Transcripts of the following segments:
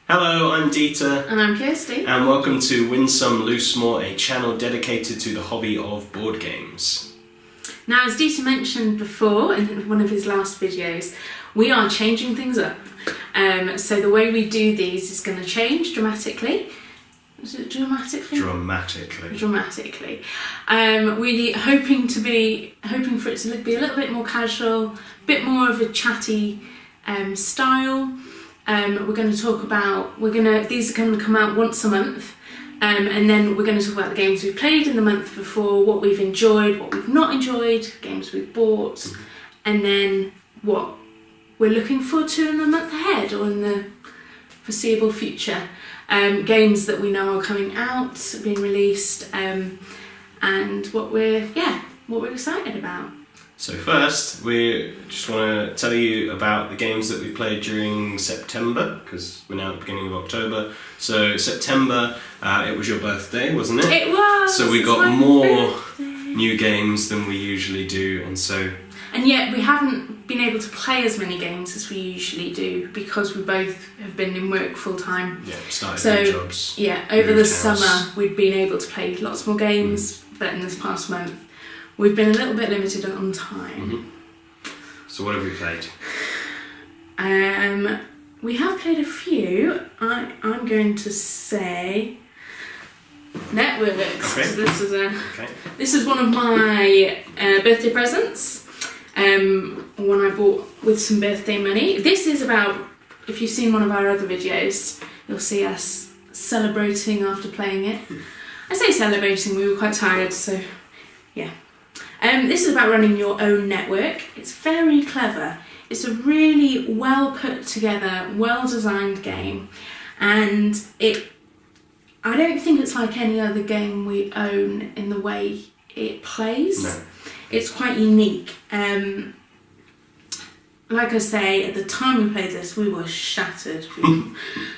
Hello, I'm Dieter. And I'm Kirsty. And welcome to Win Some, Loosemore, a channel dedicated to the hobby of board games. Now, as Dieter mentioned before in one of his last videos, we are changing things up. So the way we do these is going to change dramatically. Is it dramatically? Dramatically. Dramatically. We're hoping for it to be a little bit more casual, a bit more of a chatty style. We're going to talk about, these are going to come out once a month, and then we're going to talk about the games we've played in the month before, what we've enjoyed, what we've not enjoyed, games we've bought, and then what we're looking forward to in the month ahead or in the foreseeable future. Games that we know are coming out, being released, and what we're excited about. So first, we just want to tell you about the games that we played during September, because we're now at the beginning of October. So September, it was your birthday, wasn't it? It was! So we got more new games than we usually do, and yet we haven't been able to play as many games as we usually do because we both have been in work full time. Yeah, started new jobs. Yeah, over the summer we'd been able to play lots more games, but in this past month we've been a little bit limited on time. So what have we played? We have played a few. I'm going to say Networks. Okay. This is one of my birthday presents. One I bought with some birthday money. This is about, if you've seen one of our other videos, you'll see us celebrating after playing it. I say celebrating, we were quite tired, so yeah. This is about running your own network. It's very clever. It's a really well put together, well designed game, and I don't think it's like any other game we own in the way it plays. No. It's quite unique. Like I say, at the time we played this, we were shattered.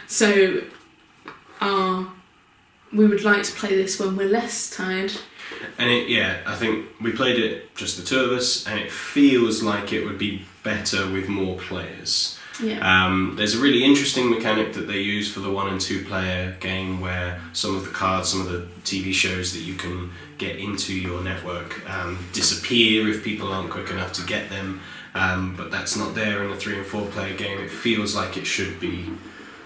So we would like to play this when we're less tired. And I think we played it just the two of us, and it feels like it would be better with more players. Yeah. There's a really interesting mechanic that they use for the 1 and 2 player game where some of the cards, some of the TV shows that you can get into your network disappear if people aren't quick enough to get them, but that's not there in a 3 and 4 player game. It feels like it should be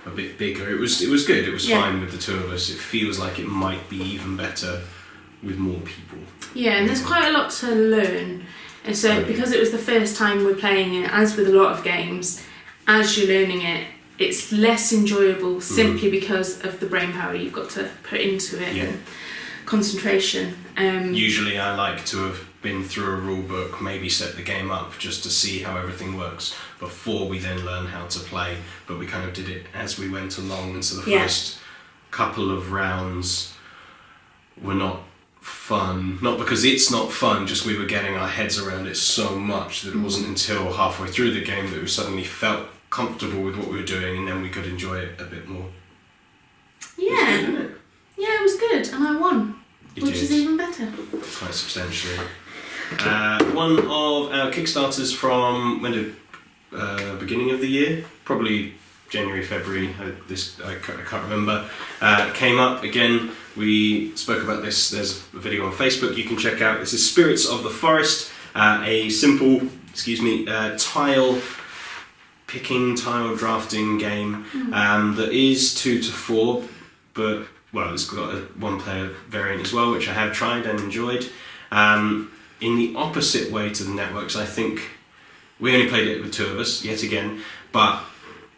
a bit bigger. It was good, it was fine with the two of us. It feels like it might be even better with more people. Yeah, and there's quite a lot to learn. And so because it was the first time we're playing it, as with a lot of games, as you're learning it, it's less enjoyable simply because of the brain power you've got to put into it and concentration. Usually I like to have been through a rule book, maybe set the game up just to see how everything works before we then learn how to play, but we kind of did it as we went along, and so the first couple of rounds were not fun, not because it's not fun, just we were getting our heads around it so much that it wasn't until halfway through the game that we suddenly felt comfortable with what we were doing, and then we could enjoy it a bit more. Yeah, it was good, wasn't it? Yeah, it was good, and I won, which is even better. Quite substantially. One of our Kickstarters from beginning of the year, probably January, February, I can't remember, came up again. We spoke about this, there's a video on Facebook you can check out. This is Spirits of the Forest, a simple, tile picking, tile drafting game that is 2 to 4, but it's got a 1 player variant as well, which I have tried and enjoyed. In the opposite way to the Networks, I think we only played it with 2 of us, yet again, but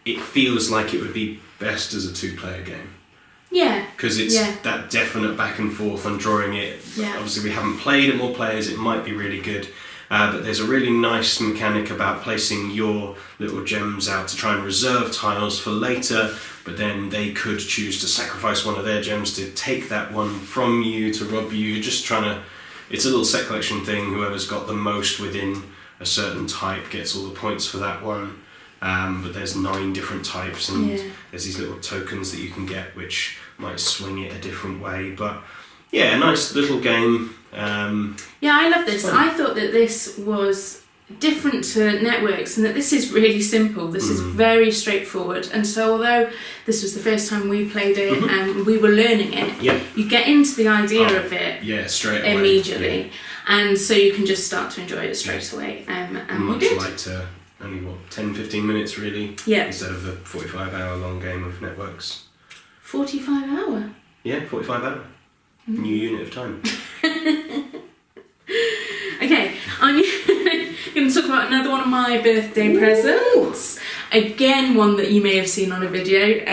it feels like it would be best as a 2-player game. Yeah. Because it's that definite back and forth on drawing it. Yeah. Obviously we haven't played it more players, it might be really good. But there's a really nice mechanic about placing your little gems out to try and reserve tiles for later, but then they could choose to sacrifice one of their gems to take that one from you, to rob you. Just trying to... It's a little set collection thing. Whoever's got the most within a certain type gets all the points for that one. But there's 9 different types, and there's these little tokens that you can get which might swing it a different way. But yeah, a nice little game. I love this. I thought that this was different to networks in that this is really simple. This is very straightforward. And so although this was the first time we played it and we were learning it, you get into the idea of it straight away. immediately. Yeah. And so you can just start to enjoy it straight away. And much we're good. lighter, only 10-15 minutes really, Yeah. instead of the 45-hour long game of networks. 45 hour? Yeah, 45 hour. New unit of time. Okay, I'm going to talk about another one of my birthday presents. Again, one that you may have seen on a video,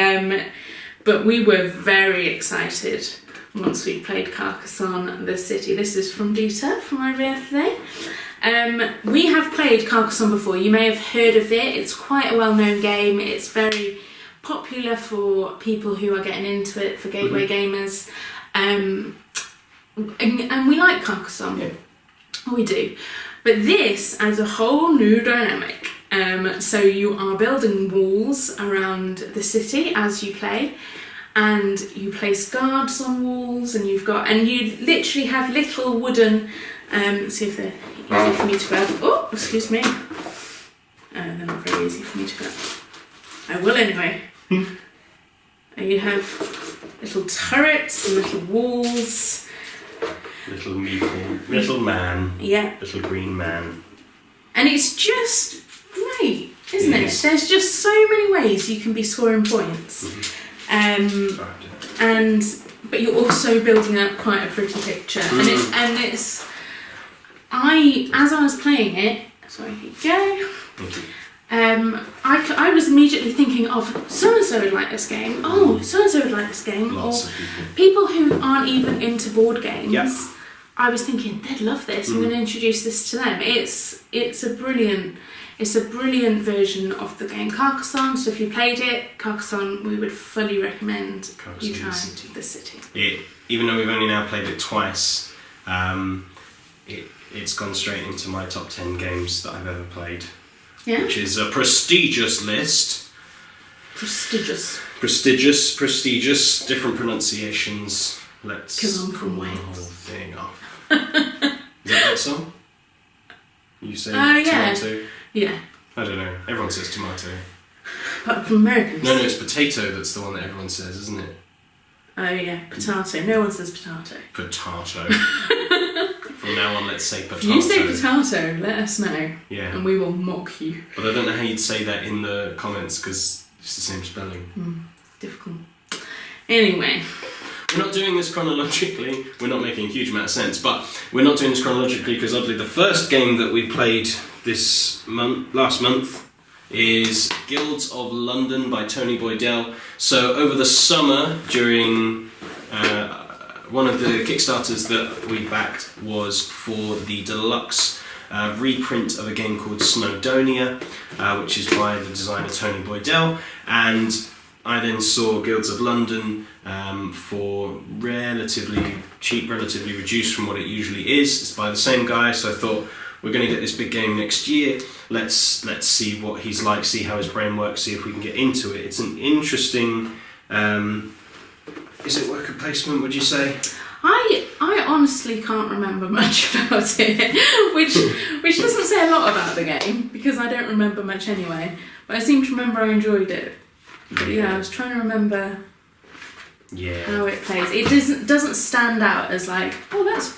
but we were very excited once we played Carcassonne The City. This is from Dita for my birthday. We have played Carcassonne before. You may have heard of it. It's quite a well-known game. It's very popular for people who are getting into it, for gateway gamers. And we like Carcassonne. Yeah. We do. But this adds a whole new dynamic. So you are building walls around the city as you play, and you place guards on walls, and you literally have little wooden. Let's see if they're easy for me to grab. Oh, excuse me. They're not very easy for me to grab. I will anyway. And you have little turrets and little walls. Little meeple, little man. Yeah. Little green man. And it's just great, isn't it? There's just so many ways you can be scoring points. But you're also building up quite a pretty picture. As I was playing it, sorry, here you go. I was immediately thinking of so-and-so would like this game. Oh, so-and-so would like this game. Lots or of people. People who aren't even into board games. Yeah. I was thinking they'd love this. I'm going to introduce this to them. It's a brilliant version of the game Carcassonne. So if you played it, Carcassonne, we would fully recommend you try The City. Even though we've only now played it twice, it's gone straight into my top 10 games that I've ever played. Yeah. Which is a prestigious list. Prestigious, different pronunciations. Let's 'Cause I'm from call the Wales. whole thing off. Is that song? You say tomato? Yeah. I don't know. Everyone says tomato. Apart from Americans. No, it's potato that's the one that everyone says, isn't it? Oh yeah, potato. No one says potato. Potato. From now on, let's say potato. If you say potato, let us know. Yeah. And we will mock you. But I don't know how you'd say that in the comments because it's the same spelling. Difficult. Anyway. We're not doing this chronologically. We're not making a huge amount of sense, but we're not doing this chronologically because oddly the first game that we played last month is Guilds of London by Tony Boydell. So over the summer during one of the Kickstarters that we backed was for the deluxe reprint of a game called Snowdonia, which is by the designer Tony Boydell, and I then saw Guilds of London for relatively cheap, relatively reduced from what it usually is. It's by the same guy, so I thought we're going to get this big game next year. Let's see what he's like, see how his brain works, see if we can get into it. It's an interesting. Is it worker placement? Would you say? I honestly can't remember much about it, which doesn't say a lot about the game because I don't remember much anyway. But I seem to remember I enjoyed it. But yeah, I was trying to remember how it plays. It doesn't stand out as like, oh, that's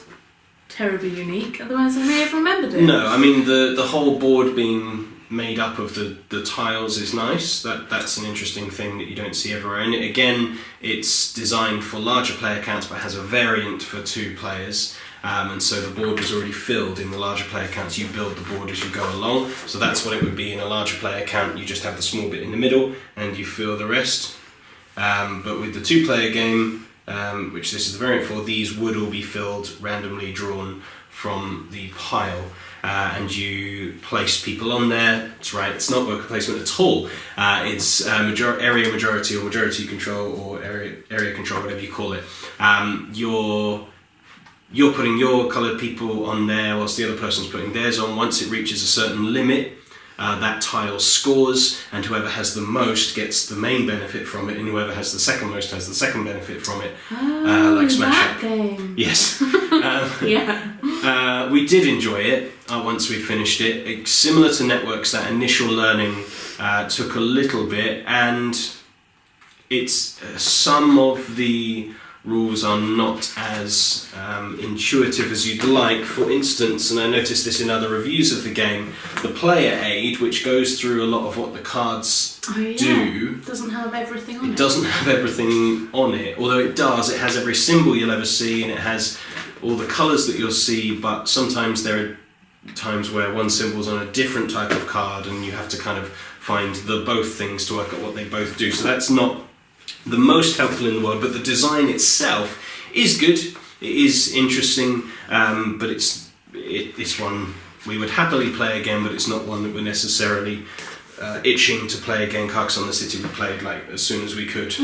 terribly unique. Otherwise, I may have remembered it. No, I mean the whole board being made up of the tiles is nice. That's an interesting thing that you don't see everywhere. And again, it's designed for larger player counts, but has a variant for 2 players. And so the board was already filled in the larger player counts. You build the board as you go along. So that's what it would be in a larger player count. You just have the small bit in the middle and you fill the rest. But with the 2-player game, which this is the variant for, these would all be filled, randomly drawn from the pile. And you place people on there. That's right, it's not worker placement at all. It's area majority or majority control or area control, whatever you call it. You're putting your coloured people on there whilst the other person's putting theirs on. Once it reaches a certain limit, that tile scores, and whoever has the most gets the main benefit from it, and whoever has the second most has the second benefit from it. Oh, like Smash that Up. game. Yes. Yeah. We did enjoy it once we finished it. Similar to Networks, that initial learning took a little bit, and it's some of the rules are not as intuitive as you'd like. For instance, and I noticed this in other reviews of the game, the player aid, which goes through a lot of what the cards do, doesn't have everything on it. It doesn't have everything on it, although it does. It has every symbol you'll ever see, and it has all the colours that you'll see, but sometimes there are times where one symbol's on a different type of card and you have to kind of find the both things to work out what they both do. So that's not the most helpful in the world, but the design itself is good. It is interesting, but it's one we would happily play again, but it's not one that we're necessarily itching to play again. Carcassonne The City we played like as soon as we could.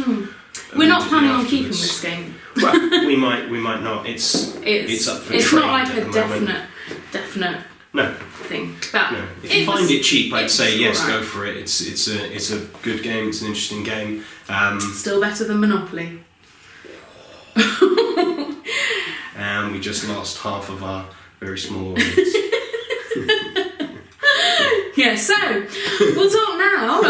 We're not planning on keeping this game. Well, we might not. It's up for trade. It's not like at a the moment. definite No. thing. But No. If you find it cheap, I'd say yes, alright. go for it. It's a good game. It's an interesting game. Still better than Monopoly. And we just lost half of our very small audience. Yeah, so we'll talk now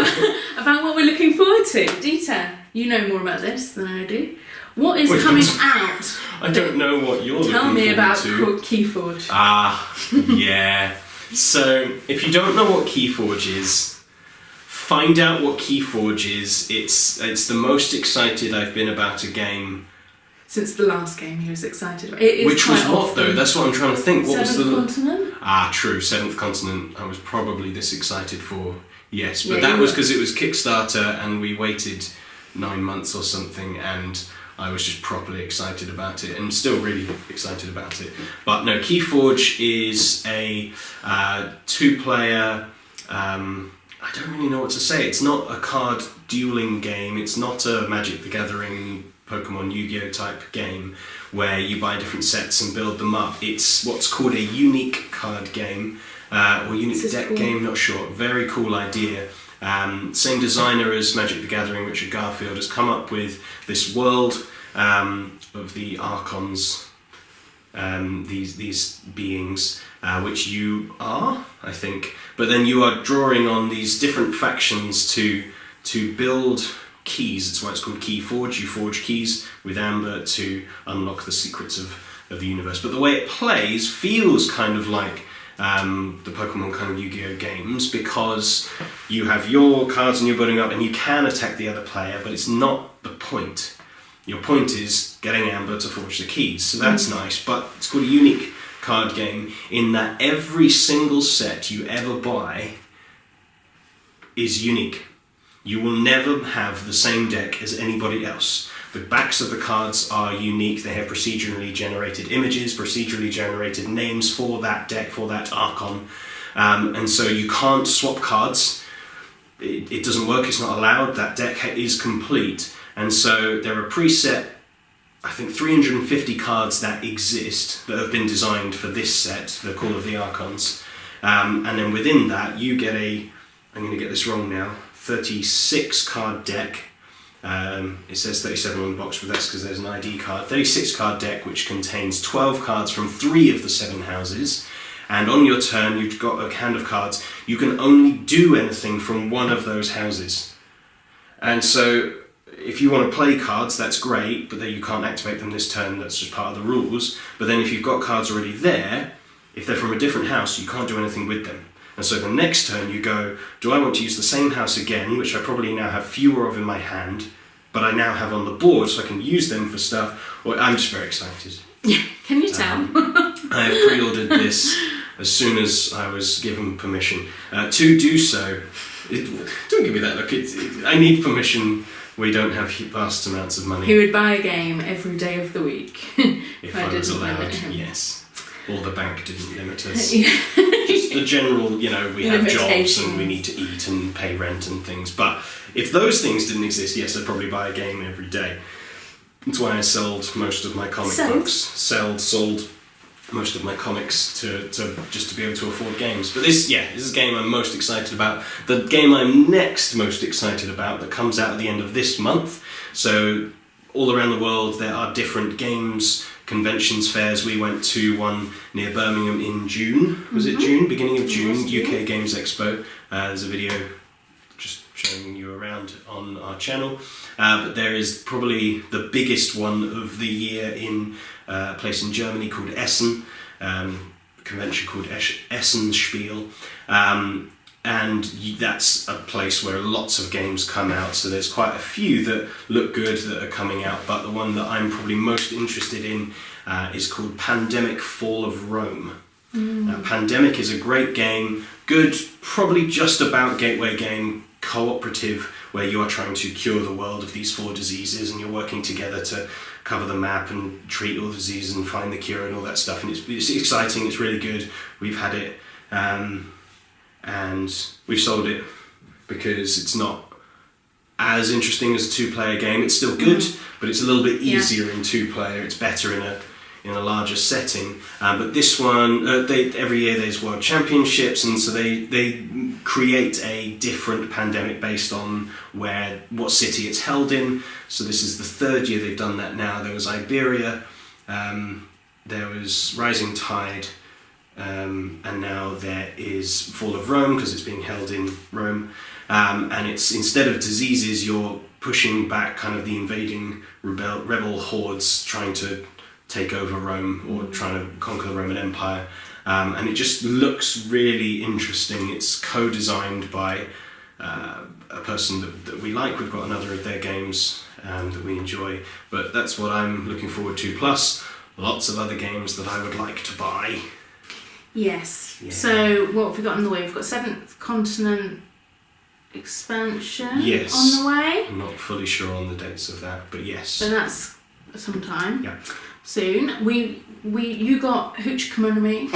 about what we're looking forward to. Dita, you know more about this than I do. What is coming out? I don't know what you're looking Tell me forward about to. Keyforge. Yeah. So, if you don't know what Keyforge is, find out what Keyforge is. It's the most excited I've been about a game. Since the last game he was excited about. It is Which was quite what often. though? That's what I'm trying to think. What was Seventh the Continent? True, Seventh Continent. I was probably this excited for. Yes, but Yeah, that you was were. because it was Kickstarter and we waited 9 months or something, and I was just properly excited about it, and still really excited about it. But no, Keyforge is a two-player. I don't really know what to say. It's not a card dueling game. It's not a Magic the Gathering, Pokemon, Yu-Gi-Oh type game where you buy different sets and build them up. It's what's called a unique card game or unique deck game. Not sure. Very cool idea. Same designer as Magic the Gathering, Richard Garfield, has come up with this world of the Archons, these beings, which you are, I think. But then you are drawing on these different factions to build keys. That's why it's called Keyforge. You forge keys with amber to unlock the secrets of the universe. But the way it plays feels kind of like the Pokemon kind of Yu-Gi-Oh games, because you have your cards and you're building up and you can attack the other player, but it's not the point. Your point is getting amber to forge the keys, so that's nice, but it's called a unique card game in that every single set you ever buy is unique. You will never have the same deck as anybody else. The backs of the cards are unique. They have procedurally generated images, procedurally generated names for that deck, for that Archon. And so you can't swap cards. It doesn't work, it's not allowed. That deck is complete. And so there are preset, I think 350 cards that exist that have been designed for this set, the Call of the Archons. And then within that you get I'm going to get this wrong now, 36 card deck. It says 37 on the box, but that's because there's an ID card. 36 card deck which contains 12 cards from 3 of the 7 houses, and on your turn you've got a hand of cards. You can only do anything from one of those houses, and so if you want to play cards, that's great, but then you can't activate them this turn. That's just part of the rules. But then if you've got cards already there, if they're from a different house, you can't do anything with them. And so the next turn you go, do I want to use the same house again, which I probably now have fewer of in my hand, but I now have on the board so I can use them for stuff? Or I'm just very excited. Can you tell? I have pre-ordered this as soon as I was given permission to do so. Don't give me that look. I need permission. We don't have vast amounts of money. He would buy a game every day of the week. If I was didn't limit allowed, him. yes. Or the bank didn't limit us. Yeah. Just the general, we have jobs Limitations. and we need to eat and pay rent and things. But if those things didn't exist, yes, I'd probably buy a game every day. That's why I sold most of my comic books. Sold most of my comics to just to be able to afford games. But this is a game I'm most excited about. The game I'm next most excited about that comes out at the end of this month. So all around the world there are different games conventions, fairs. We went to one near Birmingham in June. Was it June? Beginning of June, UK Games Expo. There's a video just showing you around on our channel. But there is probably the biggest one of the year in a place in Germany called Essen. Convention called Essen Spiel. And that's a place where lots of games come out, so there's quite a few that look good that are coming out, but the one that I'm probably most interested in is called Pandemic Fall of Rome. Now, Pandemic is a great game, good, probably just about gateway game, cooperative, where you are trying to cure the world of these 4 diseases and you're working together to cover the map and treat all the diseases and find the cure and all that stuff, and it's exciting, it's really good. We've had it and we've sold it because it's not as interesting as a 2-player game. It's still good, but it's a little bit easier in 2-player. It's better in a larger setting. But this one, every year there's world championships, and so they create a different pandemic based on what city it's held in. So this is the 3rd year they've done that now. There was Iberia, there was Rising Tide, and now there is Fall of Rome because it's being held in Rome, and it's, instead of diseases, you're pushing back kind of the invading rebel hordes trying to take over Rome or trying to conquer the Roman Empire, and it just looks really interesting. It's co-designed by a person that we like. We've got another of their games that we enjoy, but that's what I'm looking forward to, plus lots of other games that I would like to buy. Yes. Yeah. So what have we got on the way? We've got 7th Continent expansion on the way. I'm not fully sure on the dates of that, but yes. So that's sometime. Yeah. Soon. You got Hooch Komonami.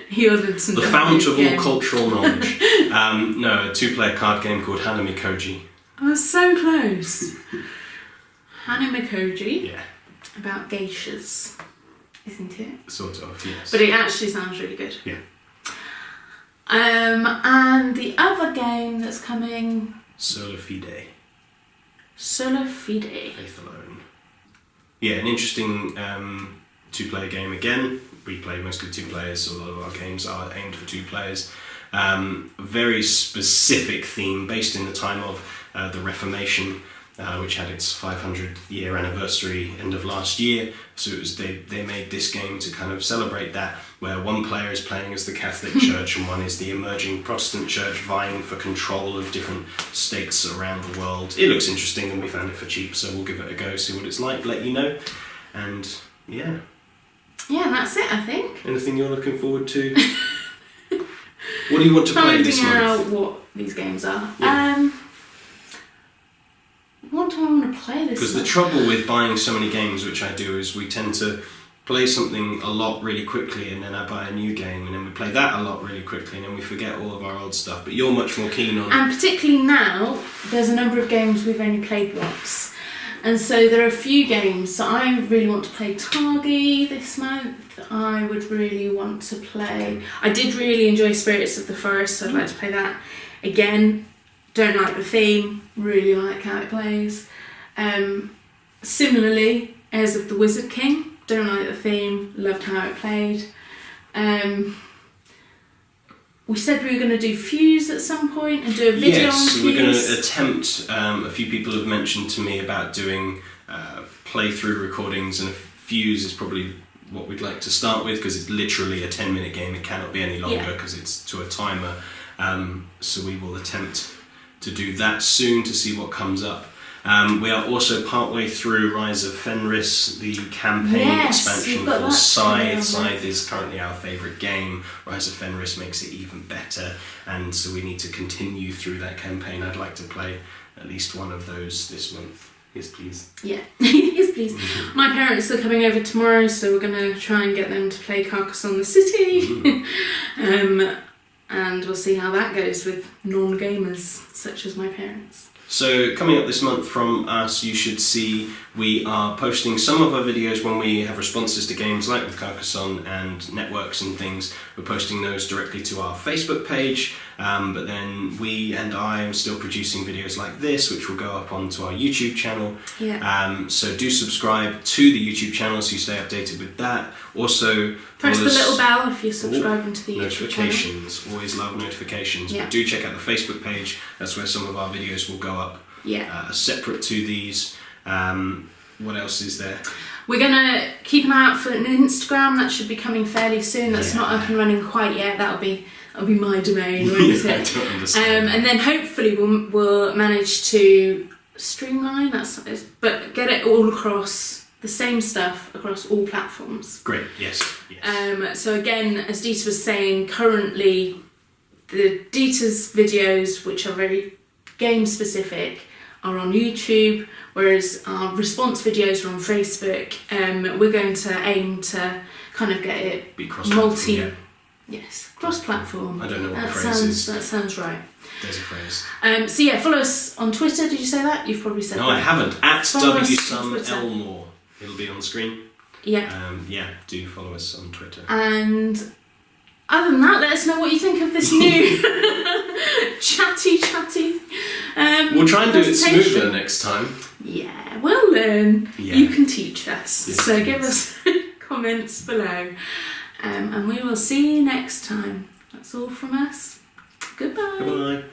He ordered some. The fount of all cultural knowledge. No, a 2-player card game called Hanamikoji. I was so close. Hanamikoji. Yeah. About geishas. Isn't it? Sort of, yes. But it actually sounds really good. Yeah. And the other game that's coming... Sola Fide. Sola Fide. Faith Alone. Yeah, an interesting 2-player game again. We play mostly 2 players, so a lot of our games are aimed for 2 players. Very specific theme, based in the time of the Reformation, which had its 500th year anniversary end of last year. So it was they made this game to kind of celebrate that, where one player is playing as the Catholic Church and one is the emerging Protestant Church vying for control of different states around the world. It looks interesting and we found it for cheap, so we'll give it a go, see what it's like, let you know. And yeah. Yeah, that's it, I think. Anything you're looking forward to? What do you want to play this month? Finding out what these games are. Yeah. What do I want to play this month? Because the trouble with buying so many games, which I do, is we tend to play something a lot really quickly and then I buy a new game and then we play that a lot really quickly and then we forget all of our old stuff. But you're much more keen on... And particularly now, there's a number of games we've only played once. And so there are a few games. So I really want to play Targi this month. I would really want to play... I did really enjoy Spirits of the Forest, so I'd like to play that again. Don't like the theme, really like how it plays. Similarly, Heirs of the Wizard King, don't like the theme, loved how it played. We said we were going to do Fuse at some point and do a video on Fuse. Yes, we're going to attempt, a few people have mentioned to me about doing playthrough recordings, and Fuse is probably what we'd like to start with because it's literally a 10-minute game, it cannot be any longer because it's to a timer. So we will attempt to do that soon to see what comes up. We are also partway through Rise of Fenris, the campaign expansion for Scythe. Scythe is currently our favourite game. Rise of Fenris makes it even better, and so we need to continue through that campaign. I'd like to play at least one of those this month. Yes, please. Yeah, yes, please. Mm-hmm. My parents are coming over tomorrow, so we're going to try and get them to play Carcassonne The City. And we'll see how that goes with non-gamers such as my parents. So coming up this month from us, you should see we are posting some of our videos when we have responses to games like with Carcassonne and networks and things. we're posting those directly to our Facebook page. But then I am still producing videos like this, which will go up onto our YouTube channel. Yeah. So do subscribe to the YouTube channel so you stay updated with that. Also, press the little bell if you're subscribing to the YouTube notifications. Always love notifications. Yeah. But do check out the Facebook page. That's where some of our videos will go up. Yeah. Separate to these. What else is there? We're going to keep an eye out for an Instagram. That should be coming fairly soon. That's not up and running quite yet. That'll be my domain, won't it? I don't understand. And then hopefully we'll manage to streamline but get it all across the same stuff across all platforms. Great. Yes. So again, as Dita was saying, currently the Dita's videos, which are very game specific, are on YouTube, whereas our response videos are on Facebook. We're going to aim to kind of get it be cross-platform. Yes, cross-platform. I don't know what the phrase is. That sounds right. There's a phrase. So yeah, follow us on Twitter. Did you say that? You've probably said that. No, I haven't. At Follow us on Twitter. WSumElmore. It'll be on the screen. Yeah. Do follow us on Twitter. And other than that, let us know what you think of this new chatty. We'll try and do it presentation. smoother next time. Yeah, we'll learn. Yeah. You can teach us. Yes, So please. give us comments below. And we will see you next time. That's all from us. Goodbye. Goodbye.